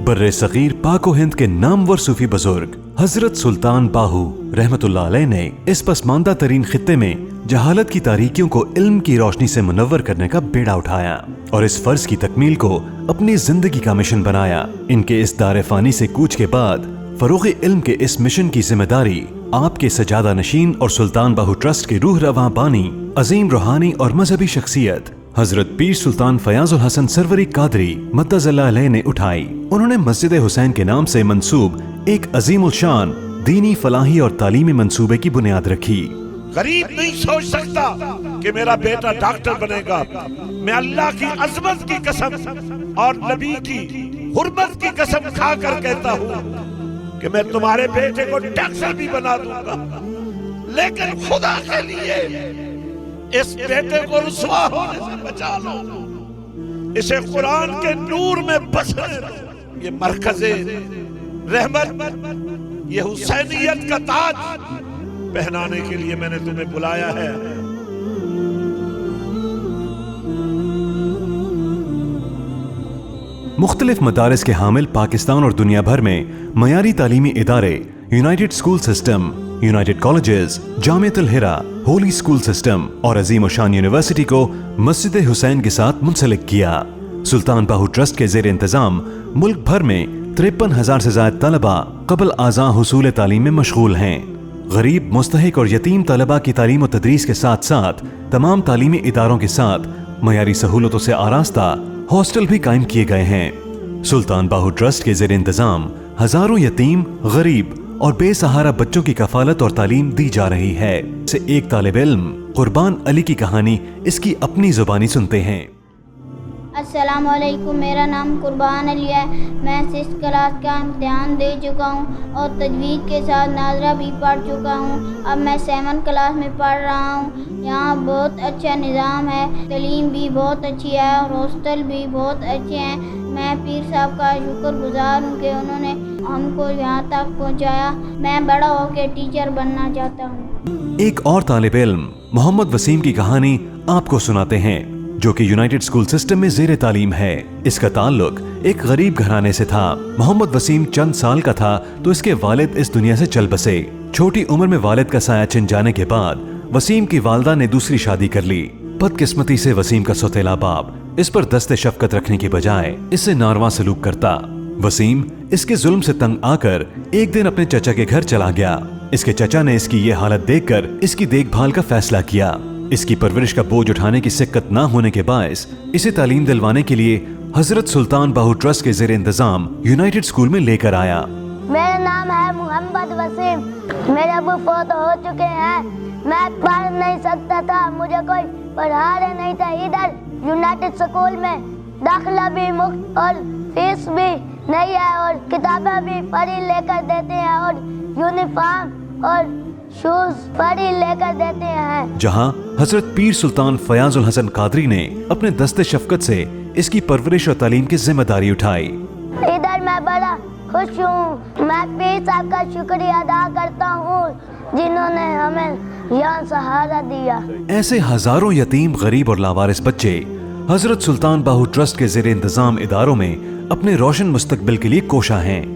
बर्रे सगीर पाक व हिंद के नामवर सूफी बुजुर्ग हजरत सुल्तान बाहू रहमतुल्लाह अलैह ने इस पसमानदा तरीन खित्ते में जहालत की तारीकियों को इल्म की रोशनी से मुनव्वर करने का बेड़ा उठाया और इस फर्ज की तकमील को अपनी जिंदगी का मिशन बनाया। इनके इस दारे फानी से कूच के बाद फरोग़ इल्म के इस मिशन की जिम्मेदारी आपके सजादा नशीन और सुल्तान बाहू ट्रस्ट के रूह रवां बानी, अजीम रूहानी और मजहबी शख्सियत हजरत पीर सुल्तान फयाजुल हसन सरवरी कादरी मद्दज़ल्लाह अलैह ने उठाई। उन्होंने मस्जिद हुसैन के नाम से मंसूब एक अजीमुल शान दीनी फलाही और तालीमी मंसूबे की बुनियाद रखी। गरीब नहीं सोच सकता कि मेरा बेटा डॉक्टर बनेगा। मैं अल्लाह की अजमत की कसम और नबी की हुर्मत की कसम खा कर कहता हूँ कि मैं तुम्हारे बेटे को डॉक्टर भी बना दूंगा, लेकिन खुदा के लिए इस बेटे को रुसवा होने से बचा लो, इसे कुरान के नूर में बसने दो। ये मरकज़े रहमत, ये हुसैनियत का ताज पहनाने के लिए मैंने तुम्हें बुलाया है। मुख्तलिफ मदारिस के हामिल पाकिस्तान और दुनिया भर में मयारी तालीमी इदारे united school system, united colleges, Jamiatul Hira, holy school system और अजीम शान यूनिवर्सिटी को मस्जिद हुसैन के साथ मुंसलिक किया। सुल्तान बाहू ट्रस्ट के जेर इंतजाम मुल्क भर में 53,000 से ज्यादा तलबा कबल आज़ा हुसूल तालीम में मशगूल हैं। गरीब, मुस्तहिक और यतीम तलबा की तालीम और तदरीस के साथ साथ तमाम तालीमी इदारों के साथ मयारी सहूलतों से आरास्ता हॉस्टल भी कायम किए गए हैं। सुल्तान बाहू ट्रस्ट के जेर इंतजाम हजारों यतीम, गरीब और बेसहारा बच्चों की कफालत और तालीम दी जा रही है। से एक तालिब इल्म कुर्बान अली की कहानी इसकी अपनी जुबानी सुनते हैं। अस्सलामु अलैकुम, मेरा नाम कुर्बान अली है। मैं 6th क्लास का इम्तिहान दे चुका हूँ और तजवीद के साथ नाज़रा भी पढ़ चुका हूँ। अब मैं 7th क्लास में पढ़ रहा हूँ। यहाँ बहुत अच्छा निज़ाम है, तालीम भी बहुत अच्छी है और हॉस्टल भी बहुत अच्छे हैं। मैं पीर साहब का शुक्रगुजार हूँ कि उन्होंने हमको यहाँ तक पहुँचाया। मैं बड़ा होकर टीचर बनना चाहता हूँ। एक और तालिब इल्म मोहम्मद वसीम की कहानी आपको सुनाते हैं, जो कि यूनाइटेड स्कूल सिस्टम में जेर तालीम है। इसका ताल्लुक एक गरीब घराने से था। मोहम्मद वसीम चंद साल का था तो इसके वालिद इस दुनिया से चल बसे। छोटी उम्र में वालिद का साया छिन जाने के बाद वसीम की वालदा ने दूसरी शादी कर ली। बदकिस्मती से वसीम का सौतेला बाप इस पर दस्ते शफकत रखने की बजाय इससे नारवा सलूक करता। वसीम इसके जुल्म से तंग आकर एक दिन अपने चचा के घर चला गया। इसके चचा ने इसकी ये हालत देखकर इसकी देखभाल का फैसला किया। इसकी परवरिश का बोझ उठाने की सिक्कत ना होने के बायस इसे तालीम दिलवाने के लिए हजरत सुल्तान बाहू ट्रस्ट के जेर इंतजाम यूनाइटेड स्कूल में लेकर आया। मेरा नाम है मोहम्मद वसीम। मेरे अबू फौत हो चुके हैं। मैं पढ़ नहीं सकता था, मुझे कोई पढ़ा रहे नहीं था। इधर यूनाइटेड स्कूल में दाखिला भी मुफ्त और फीस भी नहीं है और किताबें भी फ्री लेकर देते हैं और यूनिफॉर्म और शूज फ्री लेकर देते हैं। जहां हजरत पीर सुल्तान फयाजुल हसन कादरी ने अपने दस्ते शफकत से इसकी परवरिश और तालीम की जिम्मेदारी उठाई। इधर मैं बड़ा खुश हूँ। मैं पीर साहब का शुक्रिया अदा करता हूँ जिन्होंने हमें यहाँ सहारा दिया। ऐसे हजारों यतीम, गरीब और लावारिस बच्चे हजरत सुल्तान बाहू ट्रस्ट के जेर इंतजाम इदारों में अपने रोशन मुस्तकबिल के लिए कोशा हैं।